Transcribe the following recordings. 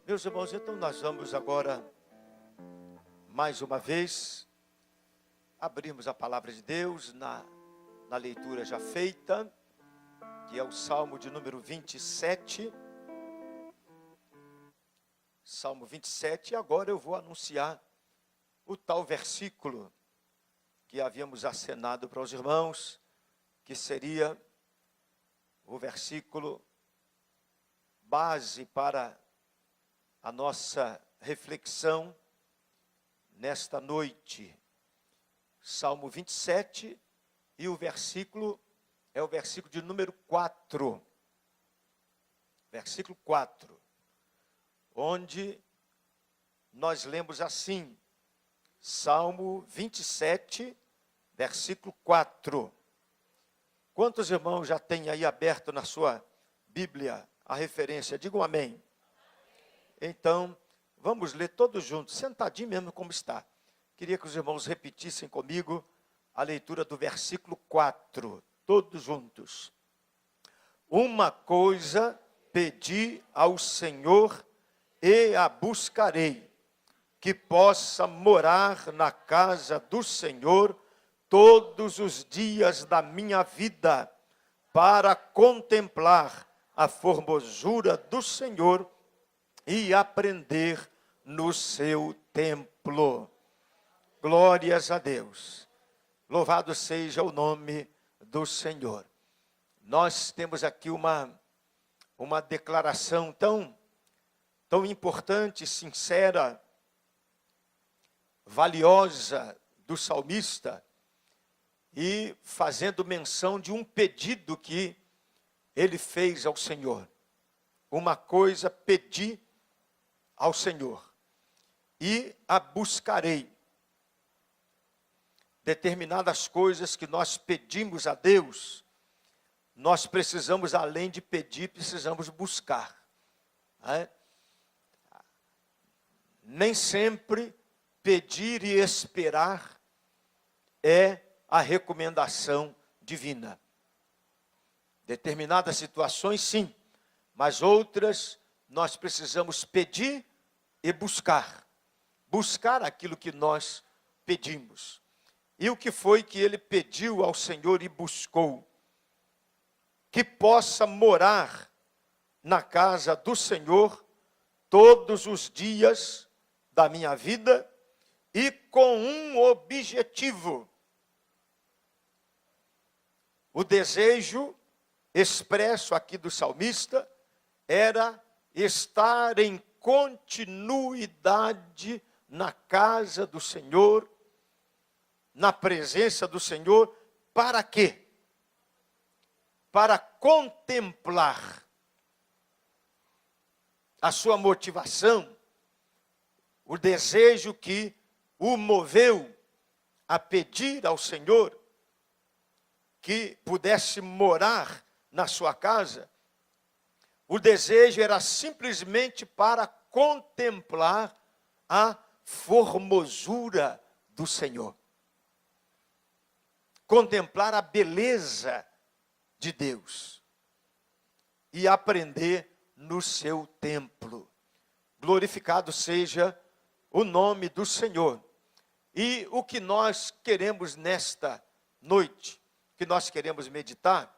Meus irmãos, então nós vamos agora, mais uma vez, abrirmos a palavra de Deus na leitura já feita, que é o Salmo de número 27. Salmo 27, e agora eu vou anunciar o tal versículo que havíamos acenado para os irmãos, que seria o versículo base para a nossa reflexão nesta noite. Salmo 27, e o versículo é o versículo de número 4. Versículo 4, onde nós lemos assim, Salmo 27, versículo 4. Quantos irmãos já têm aí aberto na sua Bíblia a referência? Digam amém. Então, vamos ler todos juntos, sentadinho mesmo como está. Queria que os irmãos repetissem comigo a leitura do versículo 4, todos juntos. Uma coisa pedi ao Senhor e a buscarei, que possa morar na casa do Senhor todos os dias da minha vida, para contemplar a formosura do Senhor e aprender no seu templo. Glórias a Deus. Louvado seja o nome do Senhor. Nós temos aqui uma declaração tão importante, sincera, valiosa do salmista, e fazendo menção de um pedido que ele fez ao Senhor. Uma coisa pedi ao Senhor e a buscarei. Determinadas coisas que nós pedimos a Deus, nós precisamos, além de pedir, precisamos buscar. Nem sempre pedir e esperar é a recomendação divina. Determinadas situações, sim, mas outras nós precisamos pedir e buscar. Buscar aquilo que nós pedimos. E o que foi que ele pediu ao Senhor e buscou? Que possa morar na casa do Senhor todos os dias da minha vida e com um objetivo. O desejo expresso aqui do salmista era estar em continuidade na casa do Senhor, na presença do Senhor. Para quê? Para contemplar. A sua motivação, o desejo que o moveu a pedir ao Senhor que pudesse morar na sua casa, o desejo era simplesmente para contemplar a formosura do Senhor. Contemplar a beleza de Deus e aprender no seu templo. Glorificado seja o nome do Senhor. E o que nós queremos nesta noite, que nós queremos meditar,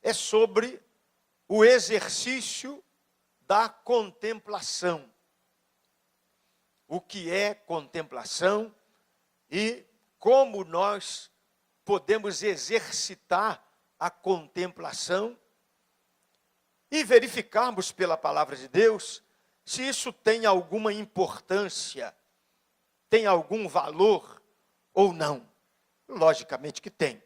é sobre o exercício da contemplação. O que é contemplação e como nós podemos exercitar a contemplação e verificarmos pela palavra de Deus se isso tem alguma importância, tem algum valor ou não. Logicamente que tem.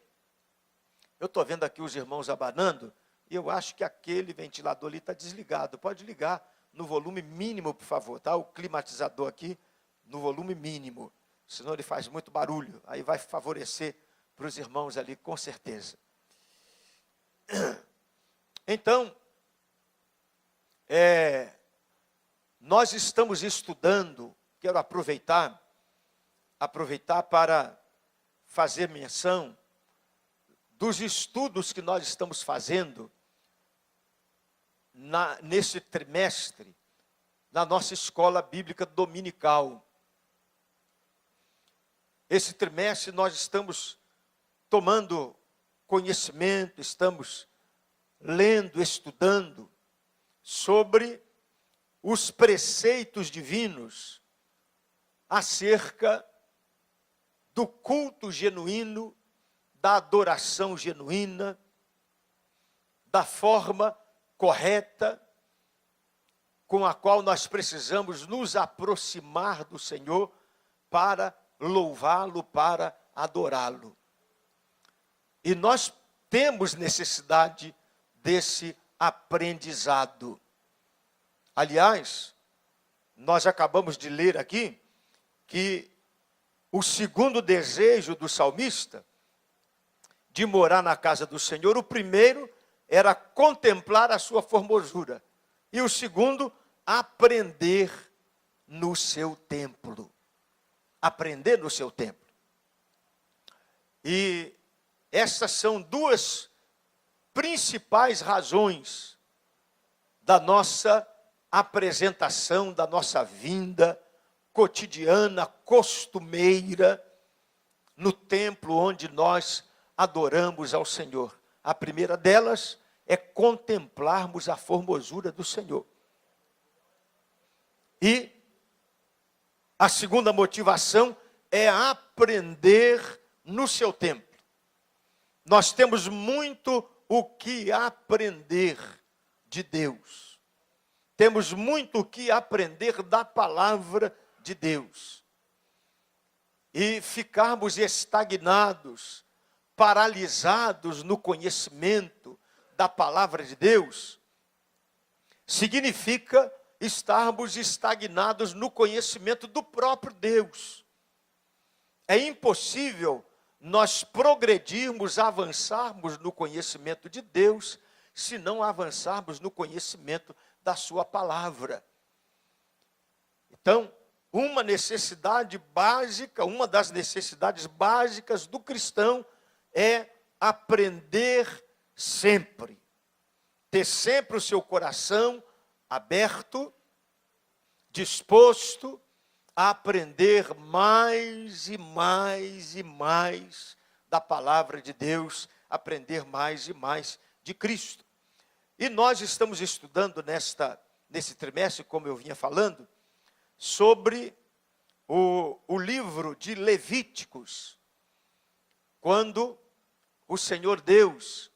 Eu estou vendo aqui os irmãos abanando, e eu acho que aquele ventilador ali está desligado. Pode ligar no volume mínimo, por favor, tá? O climatizador aqui no volume mínimo, senão ele faz muito barulho. Aí vai favorecer para os irmãos ali, com certeza. Então, nós estamos estudando, quero aproveitar para fazer menção dos estudos que nós estamos fazendo nesse trimestre na nossa escola bíblica dominical. Esse trimestre nós estamos tomando conhecimento, estamos lendo, estudando sobre os preceitos divinos acerca do culto genuíno, da adoração genuína, da forma correta com a qual nós precisamos nos aproximar do Senhor para louvá-lo, para adorá-lo. E nós temos necessidade desse aprendizado. Aliás, nós acabamos de ler aqui que o segundo desejo do salmista de morar na casa do Senhor, o primeiro era contemplar a sua formosura. E o segundo, aprender no seu templo. Aprender no seu templo. E essas são duas principais razões da nossa apresentação, da nossa vinda cotidiana, costumeira, no templo onde nós adoramos ao Senhor. A primeira delas é contemplarmos a formosura do Senhor. E a segunda motivação é aprender no seu templo. Nós temos muito o que aprender de Deus. Temos muito o que aprender da palavra de Deus. E ficarmos estagnados, paralisados no conhecimento da palavra de Deus, significa estarmos estagnados no conhecimento do próprio Deus. É impossível nós progredirmos, avançarmos no conhecimento de Deus, se não avançarmos no conhecimento da sua palavra. Então, uma necessidade básica, uma das necessidades básicas do cristão é aprender sempre. Ter sempre o seu coração aberto, disposto a aprender mais e mais e mais da palavra de Deus, aprender mais e mais de Cristo. E nós estamos estudando nesse trimestre, como eu vinha falando, sobre o livro de Levíticos, quando o Senhor Deus,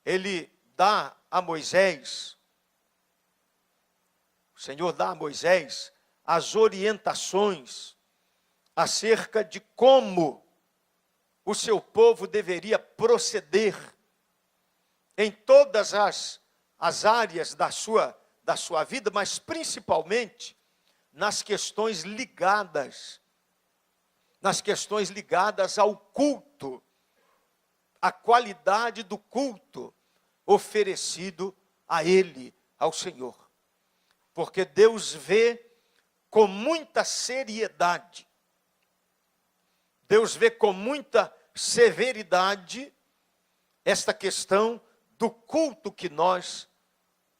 Ele dá a Moisés, o Senhor dá a Moisés as orientações acerca de como o seu povo deveria proceder em todas as áreas da sua vida, mas principalmente nas questões ligadas ao culto, a qualidade do culto oferecido a Ele, ao Senhor. Porque Deus vê com muita seriedade, Deus vê com muita severidade esta questão do culto que nós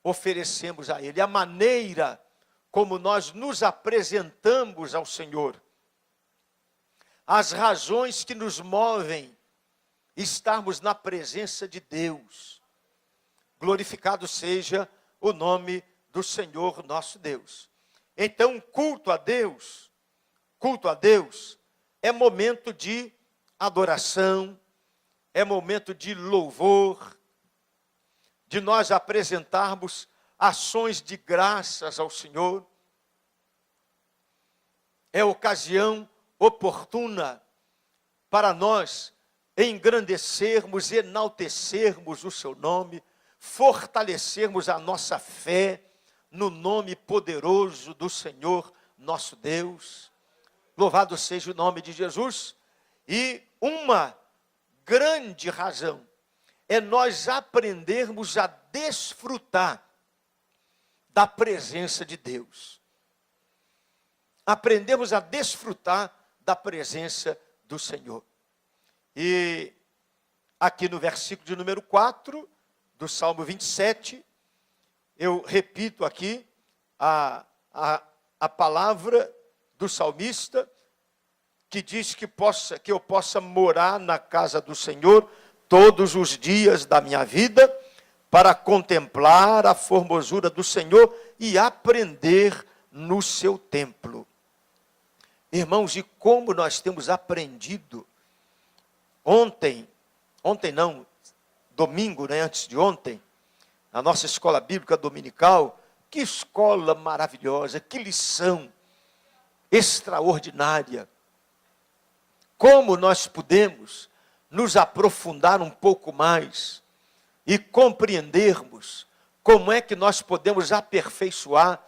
oferecemos a Ele, a maneira como nós nos apresentamos ao Senhor, as razões que nos movem estarmos na presença de Deus. Glorificado seja o nome do Senhor nosso Deus. Então, culto a Deus é momento de adoração, é momento de louvor, de nós apresentarmos ações de graças ao Senhor. É ocasião oportuna para nós engrandecermos, enaltecermos o seu nome, fortalecermos a nossa fé no nome poderoso do Senhor nosso Deus. Louvado seja o nome de Jesus. E uma grande razão é nós aprendermos a desfrutar da presença de Deus. Aprendemos a desfrutar da presença do Senhor. E aqui no versículo de número 4, do Salmo 27, eu repito aqui a palavra do salmista, que diz que eu possa morar na casa do Senhor todos os dias da minha vida, para contemplar a formosura do Senhor e aprender no seu templo. Irmãos, e como nós temos aprendido, domingo, antes de ontem, na nossa escola bíblica dominical, que escola maravilhosa, que lição extraordinária. Como nós podemos nos aprofundar um pouco mais e compreendermos como é que nós podemos aperfeiçoar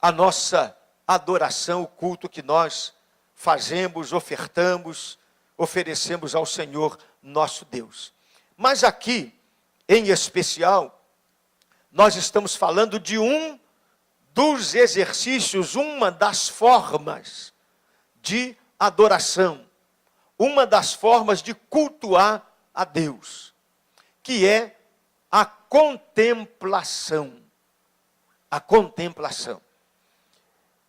a nossa adoração, o culto que nós fazemos, oferecemos ao Senhor nosso Deus. Mas aqui, em especial, nós estamos falando de um dos exercícios, uma das formas de adoração, uma das formas de cultuar a Deus, que é a contemplação. A contemplação.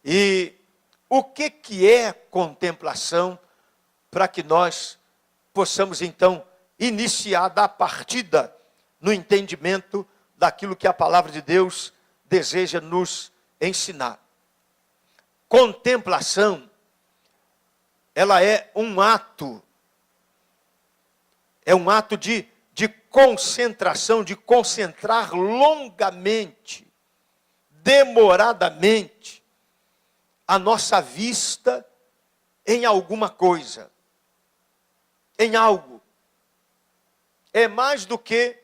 E o que é contemplação, para que nós possamos então iniciar da partida no entendimento daquilo que a palavra de Deus deseja nos ensinar. Contemplação, ela é um ato de concentração, de concentrar longamente, demoradamente, a nossa vista em alguma coisa, em algo. É mais do que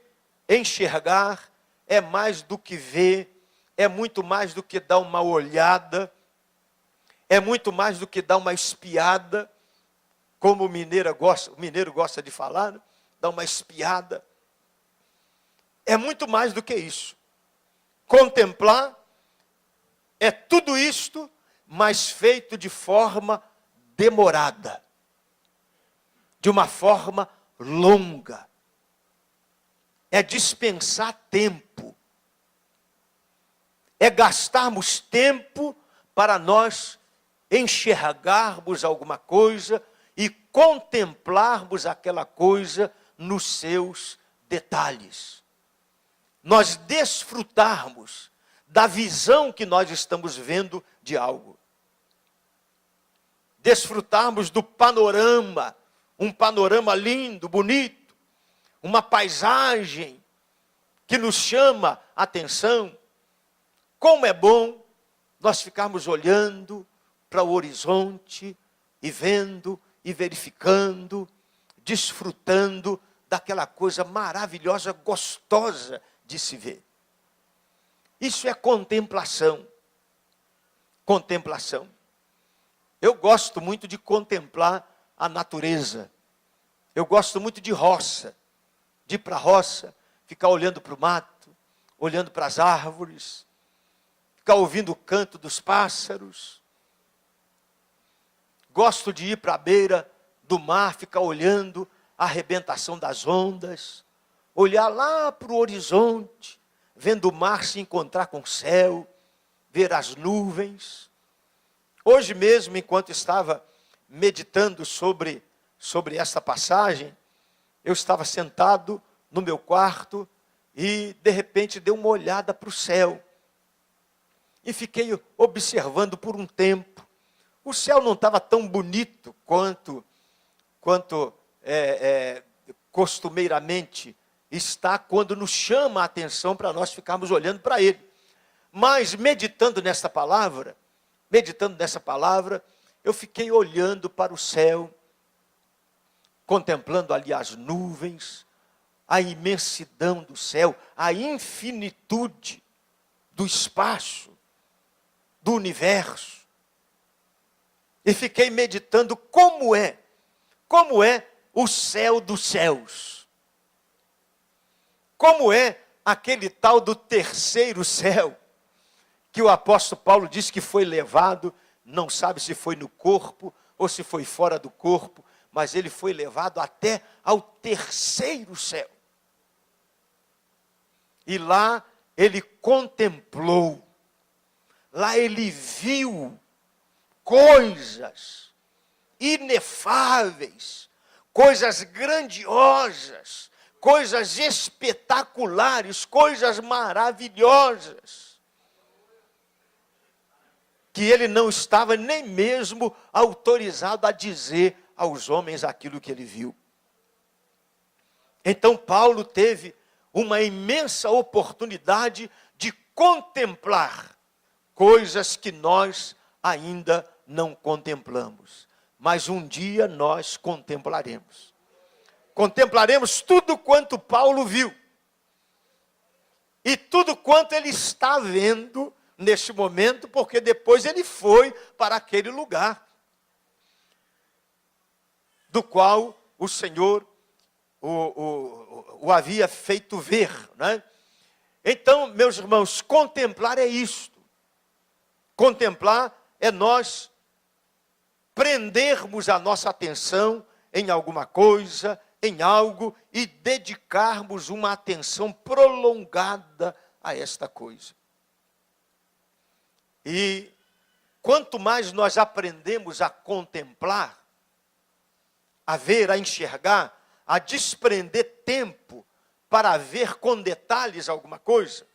enxergar, é mais do que ver, é muito mais do que dar uma olhada, é muito mais do que dar uma espiada, como o mineiro gosta de falar, né? Dar uma espiada. É muito mais do que isso. Contemplar é tudo isto, mas feito de forma demorada, de uma forma longa. É dispensar tempo, é gastarmos tempo para nós enxergarmos alguma coisa e contemplarmos aquela coisa nos seus detalhes. Nós desfrutarmos da visão que nós estamos vendo de algo. Desfrutarmos do panorama, um panorama lindo, bonito, uma paisagem que nos chama a atenção. Como é bom nós ficarmos olhando para o horizonte e vendo e verificando, desfrutando daquela coisa maravilhosa, gostosa de se ver. Isso é contemplação. Contemplação. Eu gosto muito de contemplar a natureza. Eu gosto muito de roça. De ir para a roça, ficar olhando para o mato, olhando para as árvores, ficar ouvindo o canto dos pássaros. Gosto de ir para a beira do mar, ficar olhando a arrebentação das ondas, olhar lá para o horizonte, vendo o mar se encontrar com o céu, ver as nuvens. Hoje mesmo, enquanto estava meditando sobre essa passagem, eu estava sentado no meu quarto e, de repente, dei uma olhada para o céu. E fiquei observando por um tempo. O céu não estava tão bonito quanto costumeiramente está quando nos chama a atenção para nós ficarmos olhando para ele. Mas meditando nessa palavra, eu fiquei olhando para o céu, contemplando ali as nuvens, a imensidão do céu, a infinitude do espaço, do universo. E fiquei meditando como é o céu dos céus. Como é aquele tal do terceiro céu, que o apóstolo Paulo diz que foi levado, não sabe se foi no corpo ou se foi fora do corpo, mas ele foi levado até ao terceiro céu. E lá ele contemplou lá ele viu coisas inefáveis, coisas grandiosas, coisas espetaculares, coisas maravilhosas, que ele não estava nem mesmo autorizado a dizer aos homens aquilo que ele viu. Então Paulo teve uma imensa oportunidade de contemplar coisas que nós ainda não contemplamos. Mas um dia nós contemplaremos. Contemplaremos tudo quanto Paulo viu. E tudo quanto ele está vendo neste momento, porque depois ele foi para aquele lugar do qual o Senhor o havia feito ver, né? Então, meus irmãos, contemplar é isto. Contemplar é nós prendermos a nossa atenção em alguma coisa, em algo, e dedicarmos uma atenção prolongada a esta coisa. E quanto mais nós aprendemos a contemplar, a ver, a enxergar, a desprender tempo para ver com detalhes alguma coisa,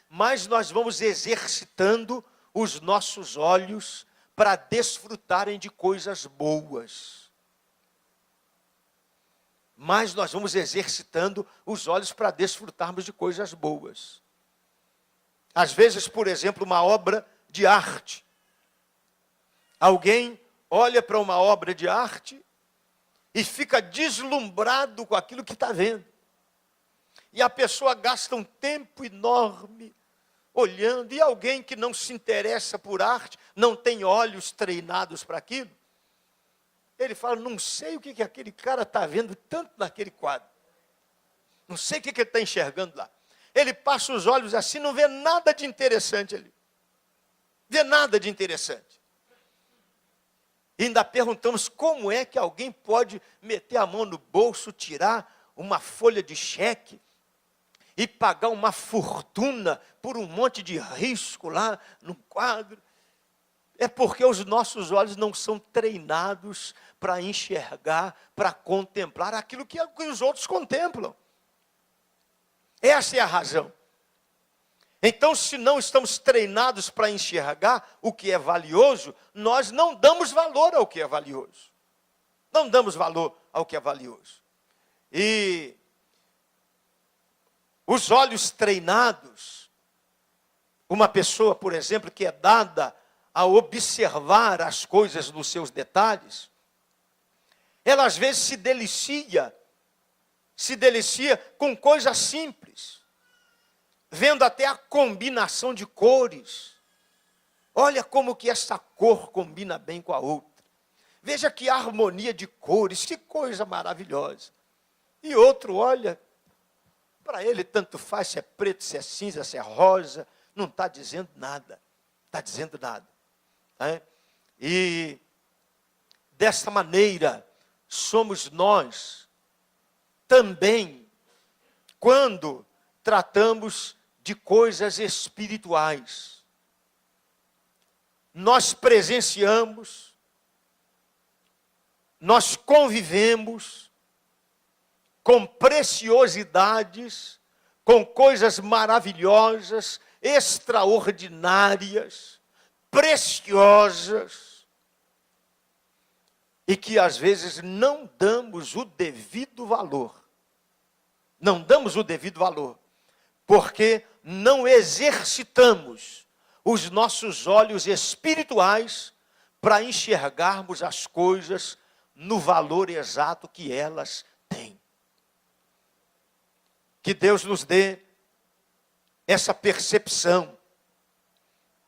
mais nós vamos exercitando os nossos olhos para desfrutarem de coisas boas. Mais nós vamos exercitando os olhos para desfrutarmos de coisas boas. Às vezes, por exemplo, uma obra de arte. Alguém olha para uma obra de arte e fica deslumbrado com aquilo que está vendo. E a pessoa gasta um tempo enorme olhando, e alguém que não se interessa por arte, não tem olhos treinados para aquilo, ele fala, não sei o que aquele cara está vendo tanto naquele quadro. Não sei o que ele está enxergando lá. Ele passa os olhos assim, não vê nada de interessante ali. Vê nada de interessante. E ainda perguntamos como é que alguém pode meter a mão no bolso, tirar uma folha de cheque e pagar uma fortuna por um monte de risco lá no quadro. É porque os nossos olhos não são treinados para enxergar, para contemplar aquilo que os outros contemplam. Essa é a razão. Então, se não estamos treinados para enxergar o que é valioso, nós não damos valor ao que é valioso. Não damos valor ao que é valioso. E os olhos treinados, uma pessoa, por exemplo, que é dada a observar as coisas nos seus detalhes, ela às vezes se delicia com coisas simples, vendo até a combinação de cores. Olha como que essa cor combina bem com a outra. Veja que harmonia de cores, que coisa maravilhosa. E outro olha, para ele tanto faz se é preto, se é cinza, se é rosa, não está dizendo nada. Está dizendo nada. Né? E dessa maneira somos nós também quando tratamos de coisas espirituais. Nós presenciamos, nós convivemos com preciosidades, com coisas maravilhosas, extraordinárias, preciosas, e que às vezes não damos o devido valor. Não damos o devido valor, porque não exercitamos os nossos olhos espirituais para enxergarmos as coisas no valor exato que elas têm. Que Deus nos dê essa percepção,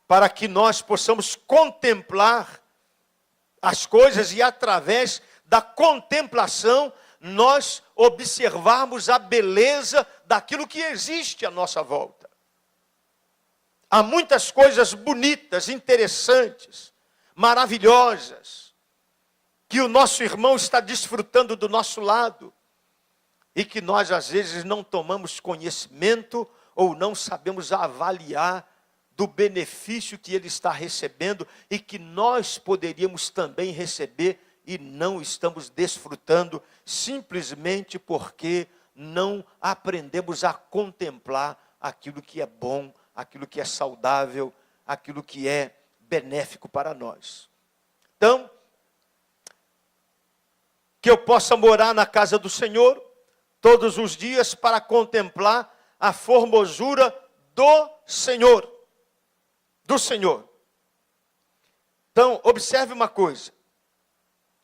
para que nós possamos contemplar as coisas e através da contemplação nós observarmos a beleza daquilo que existe à nossa volta. Há muitas coisas bonitas, interessantes, maravilhosas, que o nosso irmão está desfrutando do nosso lado, e que nós às vezes não tomamos conhecimento ou não sabemos avaliar do benefício que ele está recebendo e que nós poderíamos também receber e não estamos desfrutando simplesmente porque não aprendemos a contemplar aquilo que é bom, aquilo que é saudável, aquilo que é benéfico para nós. Então, que eu possa morar na casa do Senhor todos os dias para contemplar a formosura do Senhor. Do Senhor. Então, observe uma coisa.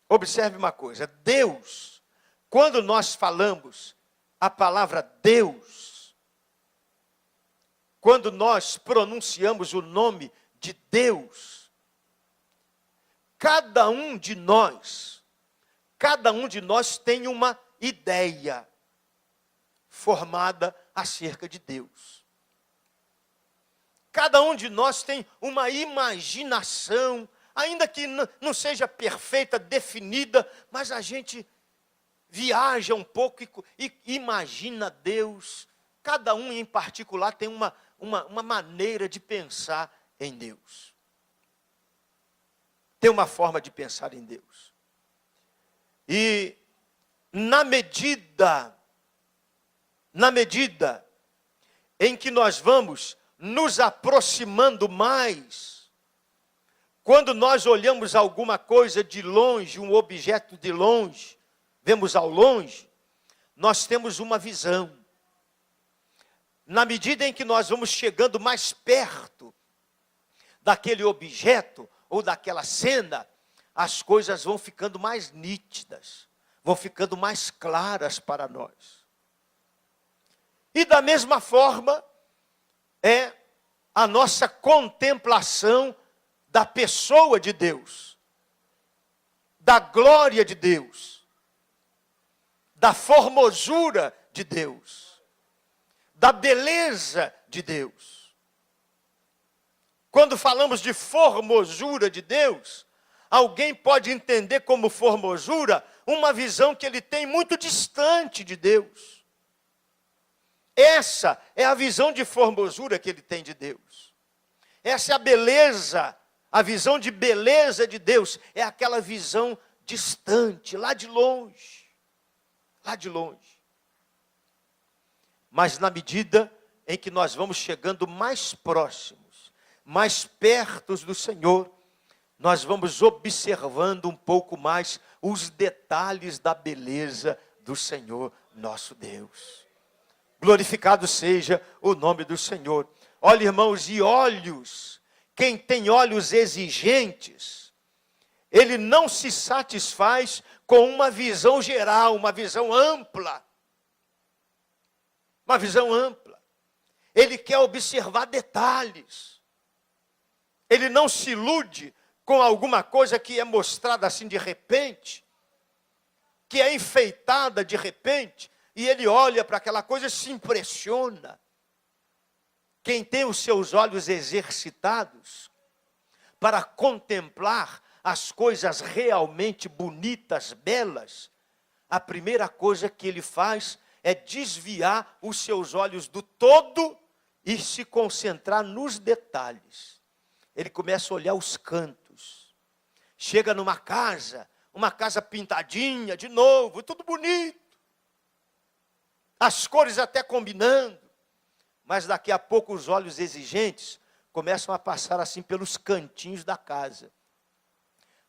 Observe uma coisa. Deus, quando nós falamos a palavra Deus, quando nós pronunciamos o nome de Deus, cada um de nós tem uma ideia formada acerca de Deus. Cada um de nós tem uma imaginação, ainda que não seja perfeita, definida, mas a gente viaja um pouco e imagina Deus. Cada um em particular tem uma maneira de pensar em Deus. Tem uma forma de pensar em Deus. E na medida em que nós vamos nos aproximando mais, quando nós olhamos alguma coisa de longe, um objeto de longe, vemos ao longe, nós temos uma visão. Na medida em que nós vamos chegando mais perto daquele objeto ou daquela cena, as coisas vão ficando mais nítidas, vão ficando mais claras para nós. E da mesma forma, é a nossa contemplação da pessoa de Deus, da glória de Deus, da formosura de Deus, da beleza de Deus. Quando falamos de formosura de Deus, alguém pode entender como formosura uma visão que ele tem muito distante de Deus. Essa é a visão de formosura que ele tem de Deus. Essa é a beleza, a visão de beleza de Deus. É aquela visão distante, lá de longe. Lá de longe. Mas na medida em que nós vamos chegando mais próximos, mais perto do Senhor, nós vamos observando um pouco mais os detalhes da beleza do Senhor nosso Deus. Glorificado seja o nome do Senhor. Olha, irmãos, e olhos, quem tem olhos exigentes, ele não se satisfaz com uma visão geral, uma visão ampla. Uma visão ampla. Ele quer observar detalhes. Ele não se ilude com alguma coisa que é mostrada assim de repente, que é enfeitada de repente, e ele olha para aquela coisa e se impressiona. Quem tem os seus olhos exercitados para contemplar as coisas realmente bonitas, belas, a primeira coisa que ele faz é desviar os seus olhos do todo e se concentrar nos detalhes. Ele começa a olhar os cantos. Chega numa casa pintadinha de novo, tudo bonito. As cores até combinando, mas daqui a pouco os olhos exigentes começam a passar assim pelos cantinhos da casa.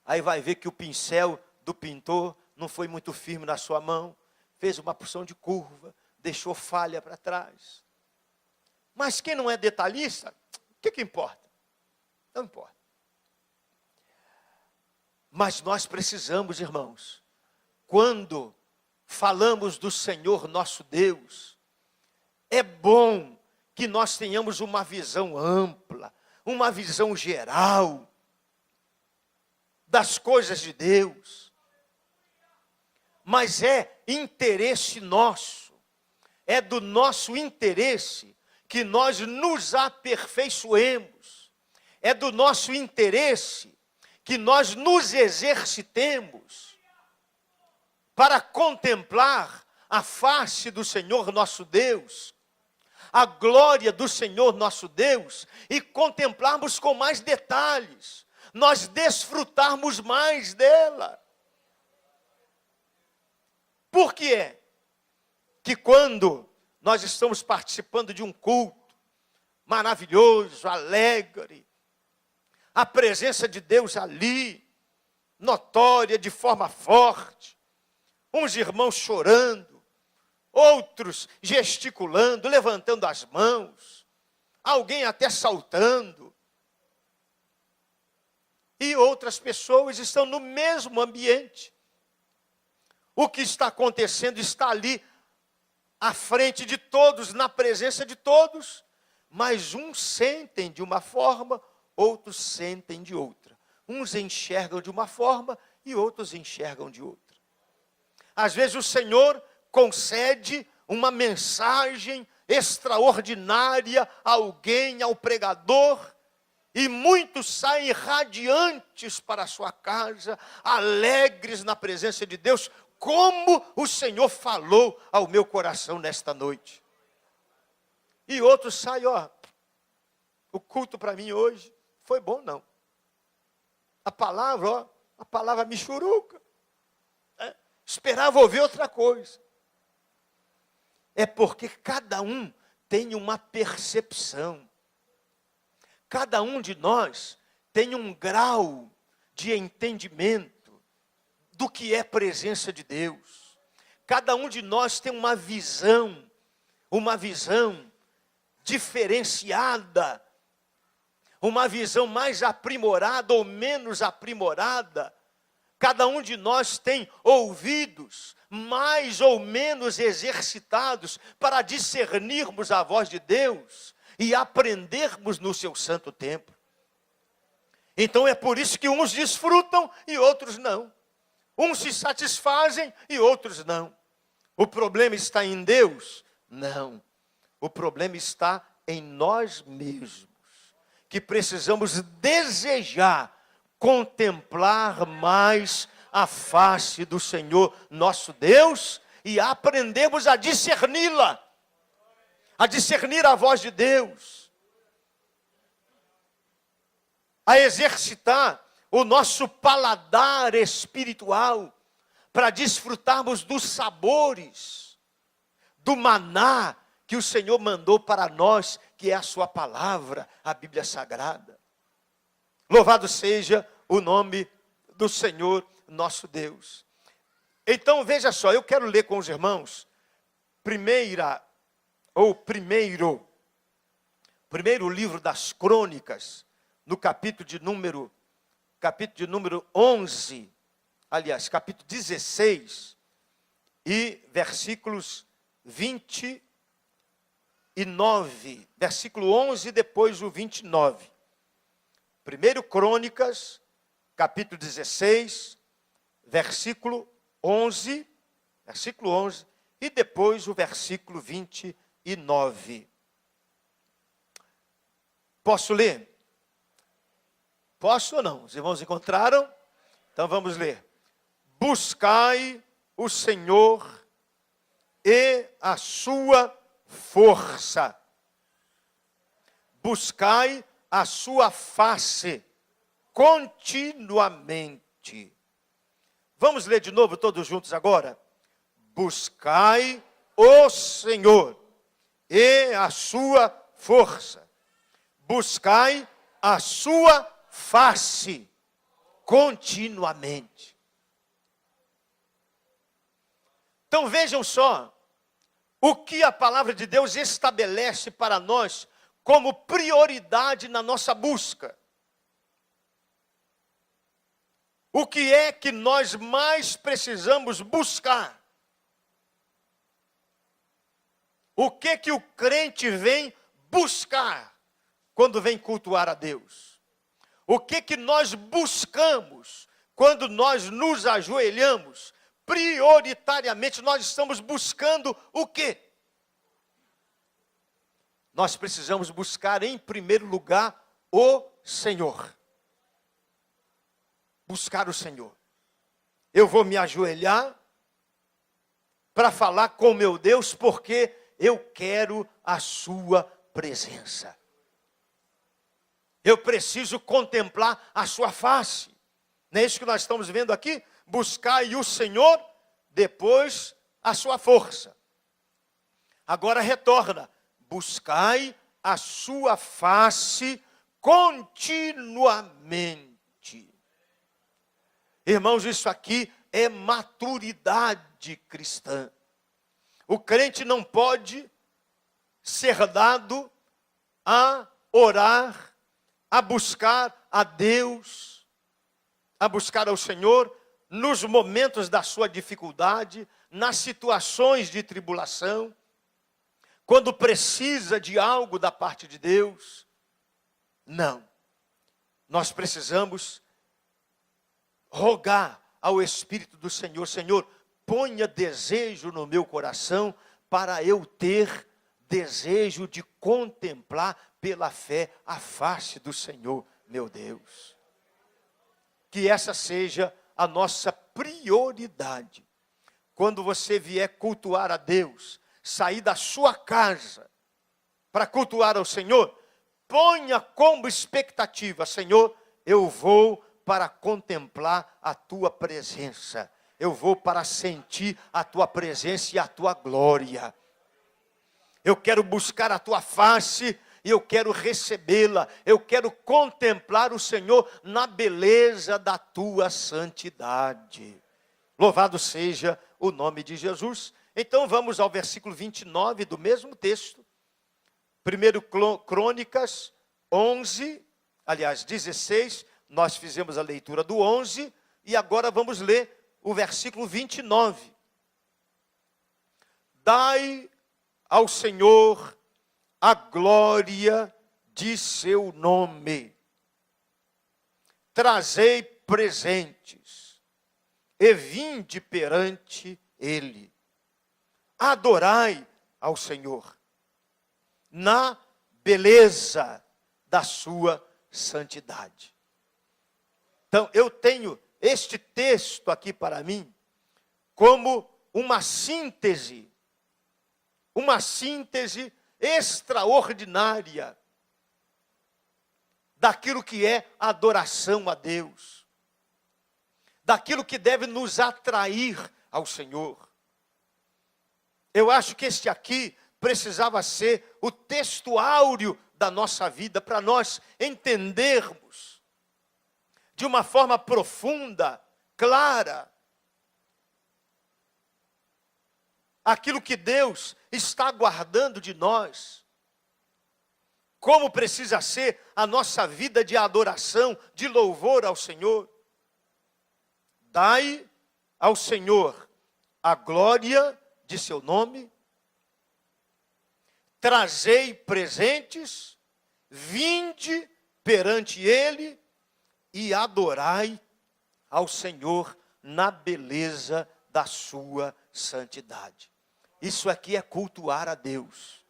Aí vai ver que o pincel do pintor não foi muito firme na sua mão, fez uma porção de curva, deixou falha para trás. Mas quem não é detalhista, o que importa? Não importa. Mas nós precisamos, irmãos, quando falamos do Senhor nosso Deus, é bom que nós tenhamos uma visão ampla, uma visão geral das coisas de Deus. Mas é interesse nosso, é do nosso interesse que nós nos aperfeiçoemos, é do nosso interesse que nós nos exercitemos para contemplar a face do Senhor nosso Deus, a glória do Senhor nosso Deus e contemplarmos com mais detalhes, nós desfrutarmos mais dela. Por que é que quando nós estamos participando de um culto maravilhoso, alegre, a presença de Deus ali, notória de forma forte, uns irmãos chorando, outros gesticulando, levantando as mãos, alguém até saltando, e outras pessoas estão no mesmo ambiente. O que está acontecendo está ali, à frente de todos, na presença de todos, mas uns sentem de uma forma, outros sentem de outra. Uns enxergam de uma forma e outros enxergam de outra. Às vezes o Senhor concede uma mensagem extraordinária a alguém, ao pregador, e muitos saem radiantes para a sua casa, alegres na presença de Deus, como o Senhor falou ao meu coração nesta noite. E outros saem, o culto para mim hoje foi bom não. A palavra michuruca. Esperava ouvir outra coisa. É porque cada um tem uma percepção. Cada um de nós tem um grau de entendimento do que é presença de Deus. Cada um de nós tem uma visão diferenciada, uma visão mais aprimorada ou menos aprimorada. Cada um de nós tem ouvidos mais ou menos exercitados para discernirmos a voz de Deus e aprendermos no seu santo templo. Então é por isso que uns desfrutam e outros não. Uns se satisfazem e outros não. O problema está em Deus? Não. O problema está em nós mesmos, que precisamos desejar contemplar mais a face do Senhor nosso Deus e aprendermos a discerni-la, a discernir a voz de Deus, a exercitar o nosso paladar espiritual para desfrutarmos dos sabores, do maná que o Senhor mandou para nós, que é a sua palavra, a Bíblia Sagrada. Louvado seja o nome do Senhor nosso Deus. Então veja só, eu quero ler com os irmãos primeiro livro das Crônicas, no capítulo de número 11, aliás, capítulo 16, e versículos 29, versículo 11, depois o 29. 1 Crônicas, capítulo 16, versículo 11, e depois o versículo 29. Posso ler? Posso ou não? Os irmãos encontraram? Então vamos ler. Buscai o Senhor e a sua força. Buscai a sua face continuamente. Vamos ler de novo todos juntos agora? Buscai o Senhor e a sua força. Buscai a sua face continuamente. Então vejam só o que a palavra de Deus estabelece para nós como prioridade na nossa busca. O que é que nós mais precisamos buscar? O que o crente vem buscar quando vem cultuar a Deus? O que nós buscamos quando nós nos ajoelhamos? Prioritariamente nós estamos buscando o quê? Nós precisamos buscar em primeiro lugar o Senhor. Buscar o Senhor. Eu vou me ajoelhar para falar com meu Deus, porque eu quero a sua presença. Eu preciso contemplar a sua face. Não é isso que nós estamos vendo aqui? Buscai o Senhor, depois a sua força. Agora retorna. Buscai a sua face continuamente. Irmãos, isso aqui é maturidade cristã. O crente não pode ser dado a orar, a buscar a Deus, a buscar ao Senhor nos momentos da sua dificuldade, nas situações de tribulação, quando precisa de algo da parte de Deus. Não. Nós precisamos rogar ao Espírito do Senhor: Senhor, ponha desejo no meu coração para eu ter desejo de contemplar pela fé a face do Senhor, meu Deus. Que essa seja a nossa prioridade. Quando você vier cultuar a Deus, sair da sua casa para cultuar ao Senhor, ponha como expectativa: Senhor, eu vou para contemplar a tua presença. Eu vou para sentir a tua presença e a tua glória. Eu quero buscar a tua face e eu quero recebê-la. Eu quero contemplar o Senhor na beleza da tua santidade. Louvado seja o nome de Jesus. Então vamos ao versículo 29 do mesmo texto. 1 Crônicas 16, nós fizemos a leitura do 11 e agora vamos ler o versículo 29. Dai ao Senhor a glória de seu nome. Trazei presentes e vinde perante ele. Adorai ao Senhor na beleza da sua santidade. Então, eu tenho este texto aqui para mim como uma síntese extraordinária daquilo que é adoração a Deus, daquilo que deve nos atrair ao Senhor. Eu acho que este aqui precisava ser o texto áureo da nossa vida, para nós entendermos de uma forma profunda, clara, aquilo que Deus está aguardando de nós, como precisa ser a nossa vida de adoração, de louvor ao Senhor. Dai ao Senhor a glória de seu nome, trazei presentes, vinde perante ele e adorai ao Senhor na beleza da sua santidade. Isso aqui é cultuar a Deus.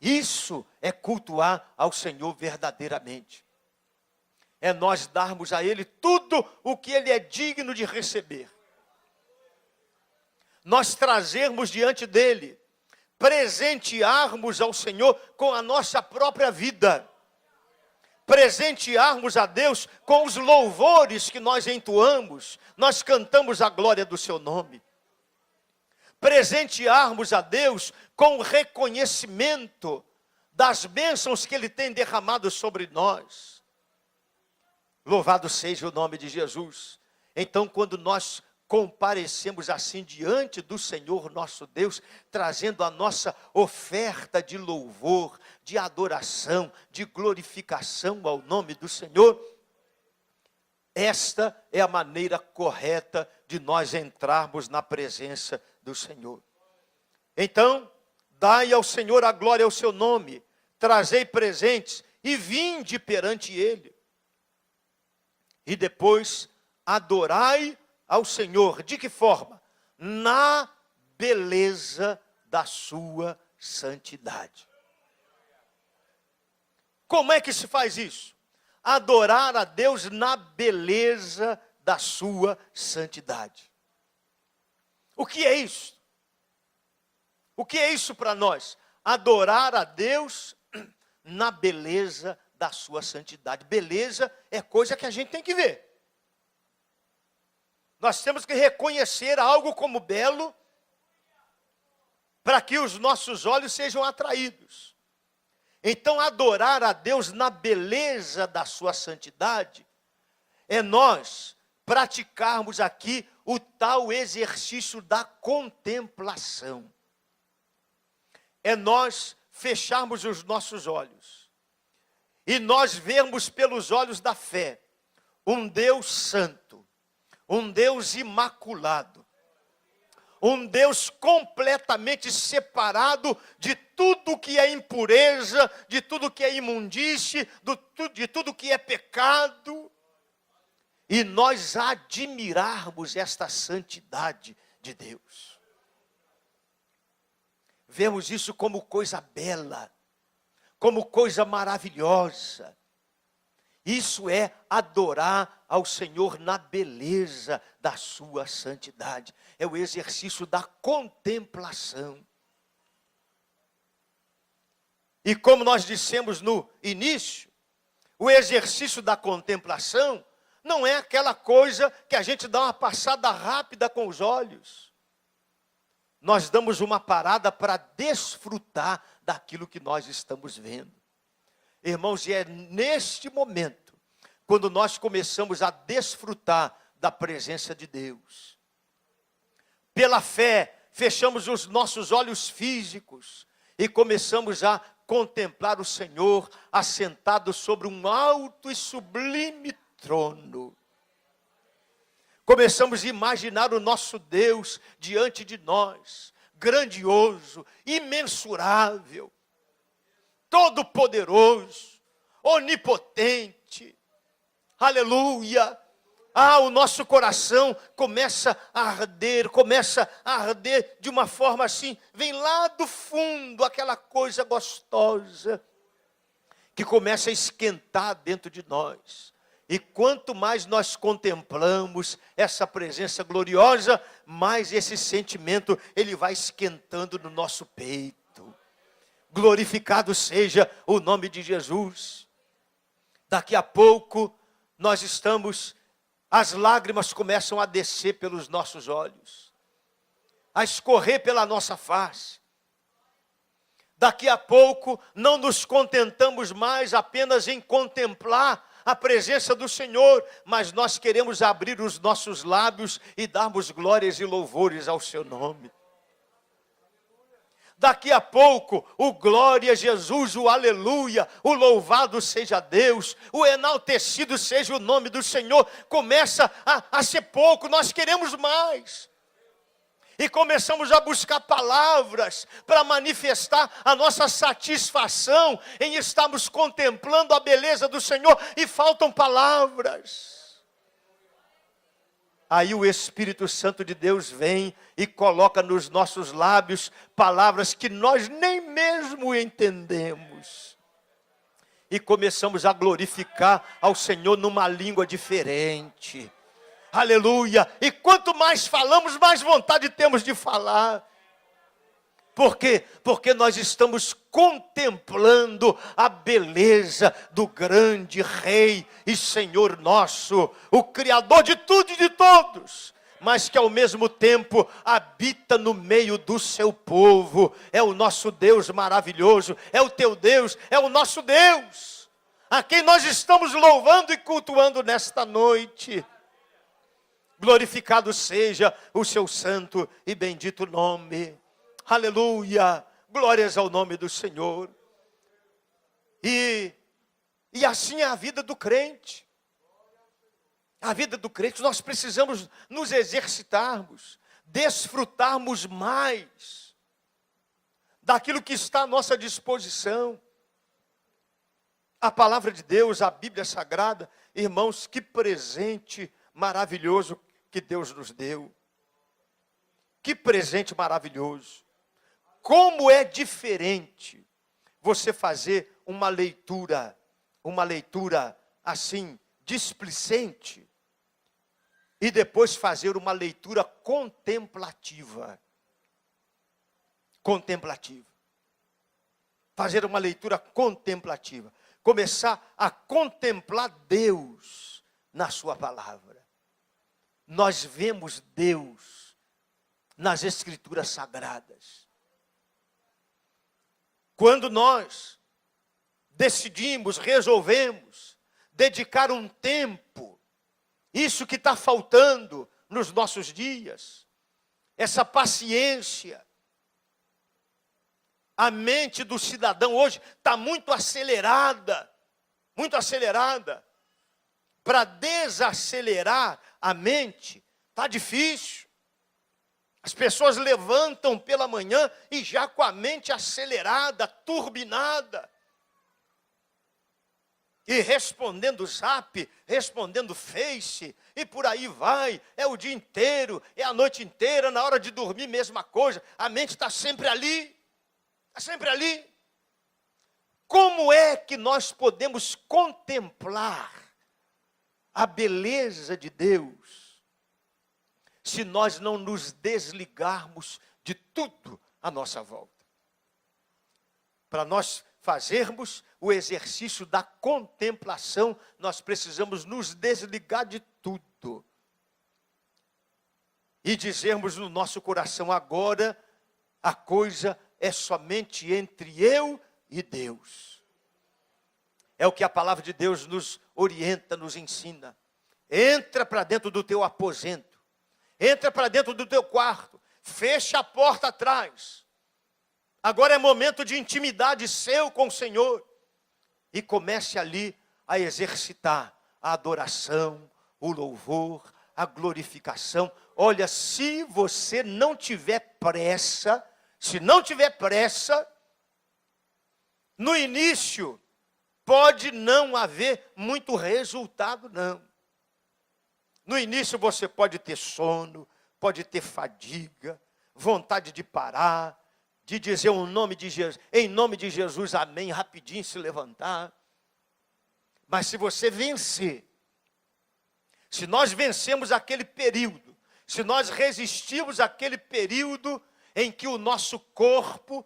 Isso é cultuar ao Senhor verdadeiramente. É nós darmos a Ele tudo o que Ele é digno de receber. Nós trazermos diante dEle, presentearmos ao Senhor com a nossa própria vida. Presentearmos a Deus com os louvores que nós entoamos. Nós cantamos a glória do seu nome. Presentearmos a Deus com o reconhecimento das bênçãos que Ele tem derramado sobre nós. Louvado seja o nome de Jesus. Então, quando nós comparecemos assim diante do Senhor nosso Deus, trazendo a nossa oferta de louvor, de adoração, de glorificação ao nome do Senhor, esta é a maneira correta de nós entrarmos na presença do Senhor. Então, dai ao Senhor a glória ao seu nome, trazei presentes e vinde perante ele. E depois, adorai ao Senhor. De que forma? Na beleza da sua santidade. Como é que se faz isso? Adorar a Deus na beleza da sua santidade. O que é isso? O que é isso para nós? Adorar a Deus na beleza da sua santidade. Beleza é coisa que a gente tem que ver. Nós temos que reconhecer algo como belo para que os nossos olhos sejam atraídos. Então, adorar a Deus na beleza da sua santidade é nós praticarmos aqui o tal exercício da contemplação. É nós fecharmos os nossos olhos e nós vermos pelos olhos da fé um Deus santo, um Deus imaculado, um Deus completamente separado de tudo que é impureza, de tudo que é imundície, de tudo que é pecado. E nós admirarmos esta santidade de Deus. Vemos isso como coisa bela, como coisa maravilhosa. Isso é adorar ao Senhor na beleza da sua santidade. É o exercício da contemplação. E como nós dissemos no início, o exercício da contemplação não é aquela coisa que a gente dá uma passada rápida com os olhos. Nós damos uma parada para desfrutar daquilo que nós estamos vendo. Irmãos, e é neste momento, quando nós começamos a desfrutar da presença de Deus. Pela fé, fechamos os nossos olhos físicos e começamos a contemplar o Senhor assentado sobre um alto e sublime trono. Começamos a imaginar o nosso Deus diante de nós, grandioso, imensurável, todo-poderoso, onipotente. Aleluia! O nosso coração começa a arder de uma forma assim, vem lá do fundo aquela coisa gostosa que começa a esquentar dentro de nós. E quanto mais nós contemplamos essa presença gloriosa, mais esse sentimento ele vai esquentando no nosso peito. Glorificado seja o nome de Jesus. Daqui a pouco as lágrimas começam a descer pelos nossos olhos, a escorrer pela nossa face. Daqui a pouco não nos contentamos mais apenas em contemplar a presença do Senhor, mas nós queremos abrir os nossos lábios e darmos glórias e louvores ao seu nome. Daqui a pouco, o glória a Jesus, o aleluia, o louvado seja Deus, o enaltecido seja o nome do Senhor, começa a ser pouco, nós queremos mais. E começamos a buscar palavras para manifestar a nossa satisfação em estarmos contemplando a beleza do Senhor e faltam palavras. Aí o Espírito Santo de Deus vem e coloca nos nossos lábios palavras que nós nem mesmo entendemos. E começamos a glorificar ao Senhor numa língua diferente. Aleluia! E quanto mais falamos, mais vontade temos de falar. Por quê? Porque nós estamos contemplando a beleza do grande Rei e Senhor nosso, o Criador de tudo e de todos, mas que ao mesmo tempo habita no meio do seu povo. É o nosso Deus maravilhoso, é o teu Deus, é o nosso Deus, a quem nós estamos louvando e cultuando nesta noite. Glorificado seja o seu santo e bendito nome. Aleluia, glórias ao nome do Senhor. E assim é a vida do crente. A vida do crente, nós precisamos nos exercitarmos, desfrutarmos mais daquilo que está à nossa disposição. A palavra de Deus, a Bíblia Sagrada, irmãos, que presente maravilhoso que Deus nos deu. Que presente maravilhoso. Como é diferente você fazer uma leitura assim, displicente, e depois fazer uma leitura contemplativa. contemplativa. Fazer uma leitura contemplativa. Começar a contemplar Deus na sua palavra. Nós vemos Deus nas Escrituras Sagradas. Quando nós decidimos, resolvemos dedicar um tempo, isso que está faltando nos nossos dias, essa paciência. A mente do cidadão hoje está muito acelerada. Para desacelerar a mente, está difícil. As pessoas levantam pela manhã e já com a mente acelerada, turbinada. E respondendo Zap, respondendo Face, e por aí vai. É o dia inteiro, é a noite inteira, na hora de dormir, mesma coisa. A mente está sempre ali. Está sempre ali. Como é que nós podemos contemplar a beleza de Deus se nós não nos desligarmos de tudo à nossa volta? Para nós fazermos o exercício da contemplação, nós precisamos nos desligar de tudo. E dizermos no nosso coração, agora a coisa é somente entre eu e Deus. É o que a palavra de Deus nos orienta, nos ensina. Entra para dentro do teu aposento. Entra para dentro do teu quarto. Fecha a porta atrás. Agora é momento de intimidade seu com o Senhor. E comece ali a exercitar a adoração, o louvor, a glorificação. Olha, se você não tiver pressa, no início pode não haver muito resultado, não. No início você pode ter sono, pode ter fadiga, vontade de parar, de dizer o nome de Jesus, em nome de Jesus, amém, rapidinho se levantar. Mas se você vencer, se nós vencemos aquele período, se nós resistimos àquele período em que o nosso corpo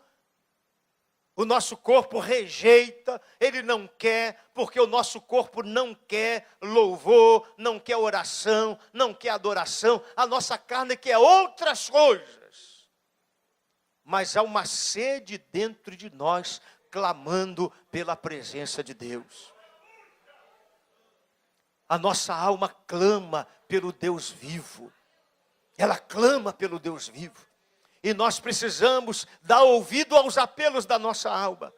rejeita, ele não quer, porque o nosso corpo não quer louvor, não quer oração, não quer adoração, a nossa carne quer outras coisas. Mas há uma sede dentro de nós, clamando pela presença de Deus. A nossa alma clama pelo Deus vivo. Ela clama pelo Deus vivo. E nós precisamos dar ouvido aos apelos da nossa alma.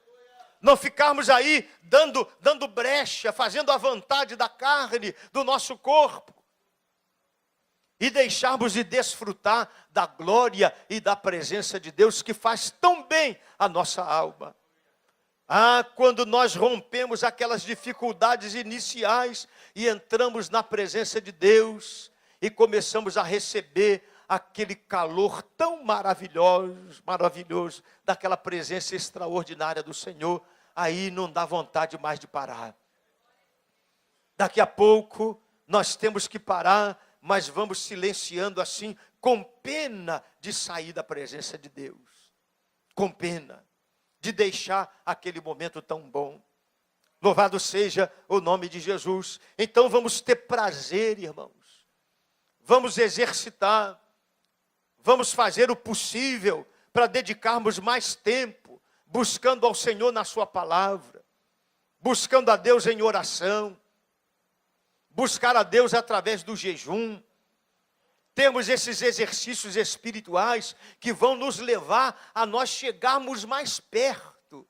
Não ficarmos aí dando brecha, fazendo a vontade da carne, do nosso corpo. E deixarmos de desfrutar da glória e da presença de Deus, que faz tão bem a nossa alma. Quando nós rompemos aquelas dificuldades iniciais e entramos na presença de Deus e começamos a receber aquele calor tão maravilhoso, daquela presença extraordinária do Senhor, aí não dá vontade mais de parar. Daqui a pouco nós temos que parar, mas vamos silenciando assim, com pena de sair da presença de Deus. Com pena de deixar aquele momento tão bom. Louvado seja o nome de Jesus. Então vamos ter prazer, irmãos. Vamos exercitar. Vamos fazer o possível para dedicarmos mais tempo, buscando ao Senhor na sua palavra, buscando a Deus em oração, buscar a Deus através do jejum. Temos esses exercícios espirituais que vão nos levar a nós chegarmos mais perto.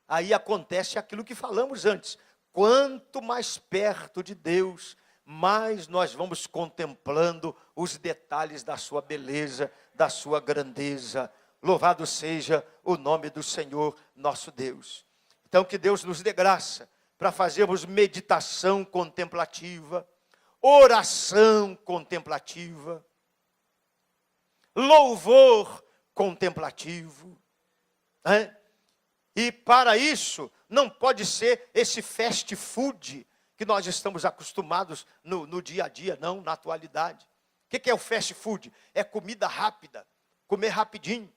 Aí acontece aquilo que falamos antes. Quanto mais perto de Deus, mais nós vamos contemplando os detalhes da sua beleza, da sua grandeza. Louvado seja o nome do Senhor nosso Deus. Então que Deus nos dê graça para fazermos meditação contemplativa, oração contemplativa, louvor contemplativo. E para isso, não pode ser esse fast food que nós estamos acostumados no dia a dia, não, na atualidade. O que é o fast food? É comida rápida, comer rapidinho.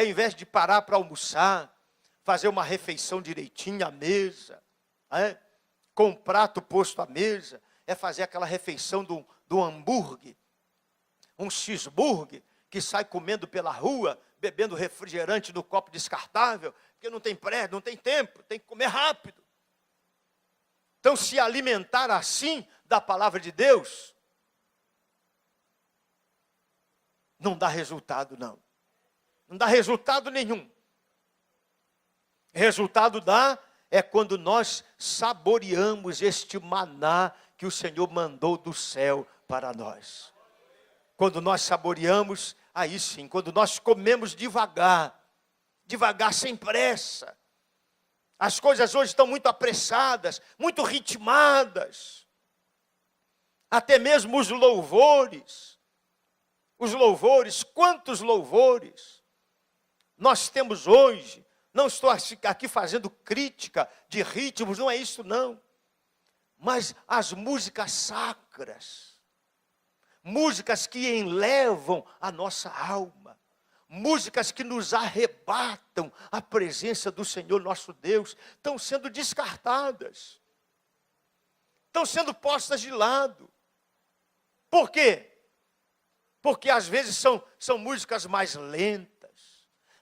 ao invés de parar para almoçar, fazer uma refeição direitinha à mesa, com um prato posto à mesa, é fazer aquela refeição do hambúrguer, um cheeseburger, que sai comendo pela rua, bebendo refrigerante no copo descartável, porque não tem pressa, não tem tempo, tem que comer rápido. Então, se alimentar assim da palavra de Deus, não dá resultado, não. Não dá resultado nenhum. Resultado dá é quando nós saboreamos este maná que o Senhor mandou do céu para nós. Quando nós saboreamos, aí sim, quando nós comemos devagar, devagar, sem pressa. As coisas hoje estão muito apressadas, muito ritmadas. Até mesmo os louvores. Os louvores, quantos louvores nós temos hoje. Não estou aqui fazendo crítica de ritmos, não é isso não. Mas as músicas sacras, músicas que enlevam a nossa alma, músicas que nos arrebatam a presença do Senhor nosso Deus, estão sendo descartadas, estão sendo postas de lado. Por quê? Porque às vezes são músicas mais lentas,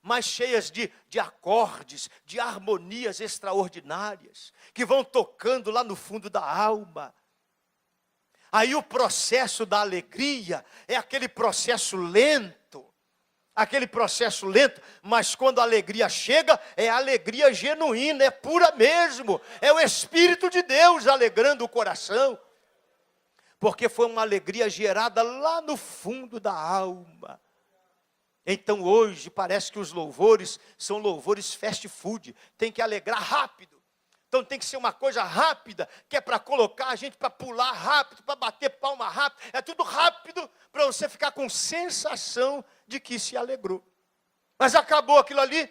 mais cheias de acordes, de harmonias extraordinárias, que vão tocando lá no fundo da alma. Aí o processo da alegria é aquele processo lento, mas quando a alegria chega, é alegria genuína, é pura mesmo, é o Espírito de Deus alegrando o coração, porque foi uma alegria gerada lá no fundo da alma. Então hoje parece que os louvores são louvores fast food, tem que alegrar rápido. Então tem que ser uma coisa rápida, que é para colocar a gente para pular rápido, para bater palma rápido. É tudo rápido para você ficar com sensação de que se alegrou. Mas acabou aquilo ali,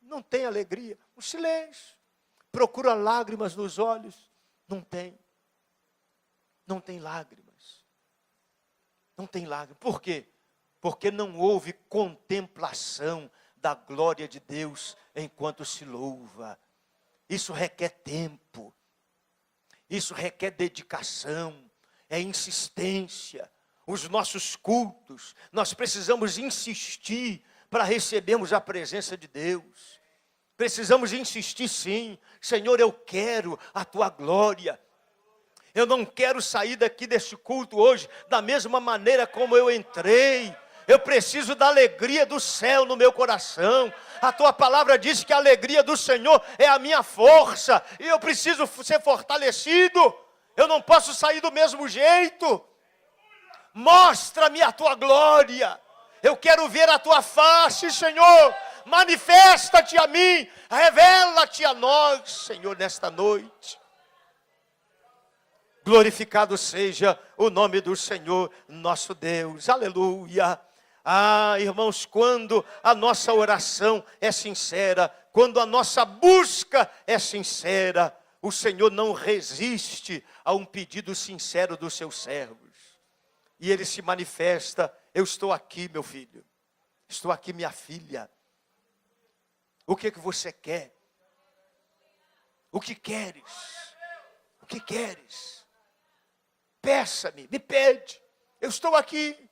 não tem alegria, um silêncio. Procura lágrimas nos olhos, não tem. Não tem lágrimas. Não tem lágrimas. Por quê? Porque não houve contemplação da glória de Deus enquanto se louva. Isso requer tempo, isso requer dedicação, é insistência. Os nossos cultos, nós precisamos insistir para recebermos a presença de Deus. Precisamos insistir sim. Senhor, eu quero a tua glória. Eu não quero sair daqui deste culto hoje da mesma maneira como eu entrei. Eu preciso da alegria do céu no meu coração. A tua palavra diz que a alegria do Senhor é a minha força. E eu preciso ser fortalecido. Eu não posso sair do mesmo jeito. Mostra-me a tua glória. Eu quero ver a tua face, Senhor. Manifesta-te a mim. Revela-te a nós, Senhor, nesta noite. Glorificado seja o nome do Senhor, nosso Deus. Aleluia. Ah, irmãos, quando a nossa oração é sincera, quando a nossa busca é sincera, o Senhor não resiste a um pedido sincero dos seus servos. E Ele se manifesta: eu estou aqui, meu filho. Estou aqui, minha filha. O que você quer? O que queres? O que queres? Peça-me, me pede. Eu estou aqui.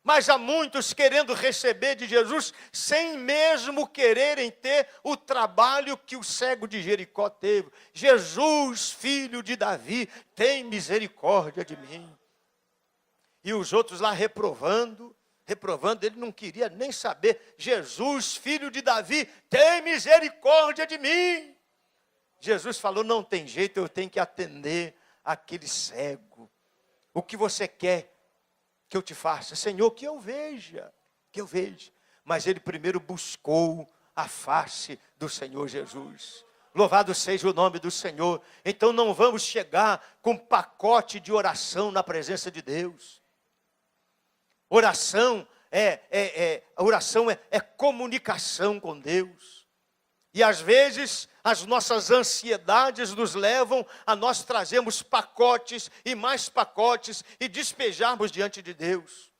Mas há muitos querendo receber de Jesus, sem mesmo quererem ter o trabalho que o cego de Jericó teve. Jesus, filho de Davi, tem misericórdia de mim. E os outros lá reprovando, ele não queria nem saber. Jesus, filho de Davi, tem misericórdia de mim. Jesus falou: não tem jeito, eu tenho que atender aquele cego. O que você quer que eu te faça? Senhor, que eu veja. Mas ele primeiro buscou a face do Senhor Jesus. Louvado seja o nome do Senhor. Então não vamos chegar com pacote de oração na presença de Deus. Oração é comunicação com Deus. E às vezes as nossas ansiedades nos levam a nós trazermos pacotes e mais pacotes e despejarmos diante de Deus.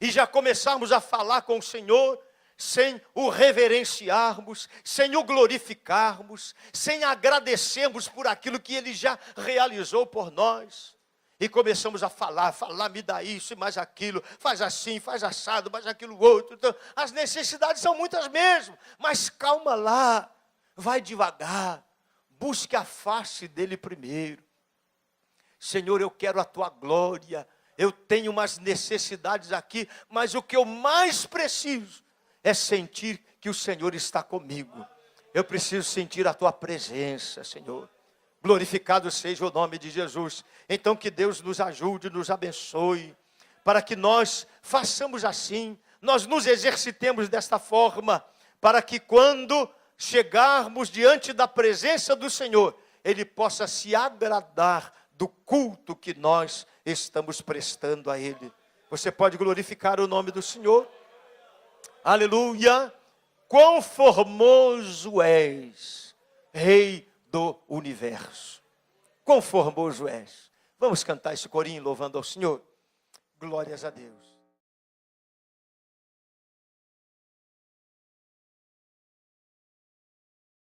e já começarmos a falar com o Senhor, sem o reverenciarmos, sem o glorificarmos, sem agradecermos por aquilo que Ele já realizou por nós. E começamos a falar, me dá isso e mais aquilo, faz assim, faz assado, mais aquilo outro. Então, as necessidades são muitas mesmo, mas calma lá, vai devagar, busque a face dEle primeiro. Senhor, eu quero a Tua glória, eu tenho umas necessidades aqui, mas o que eu mais preciso é sentir que o Senhor está comigo. Eu preciso sentir a Tua presença, Senhor. Glorificado seja o nome de Jesus. Então que Deus nos ajude, nos abençoe, para que nós façamos assim, nós nos exercitemos desta forma, para que quando chegarmos diante da presença do Senhor, Ele possa se agradar do culto que nós estamos prestando a Ele. Você pode glorificar o nome do Senhor? Aleluia! Quão formoso és, Rei do universo. Quão formoso és. Vamos cantar esse corinho louvando ao Senhor. Glórias a Deus.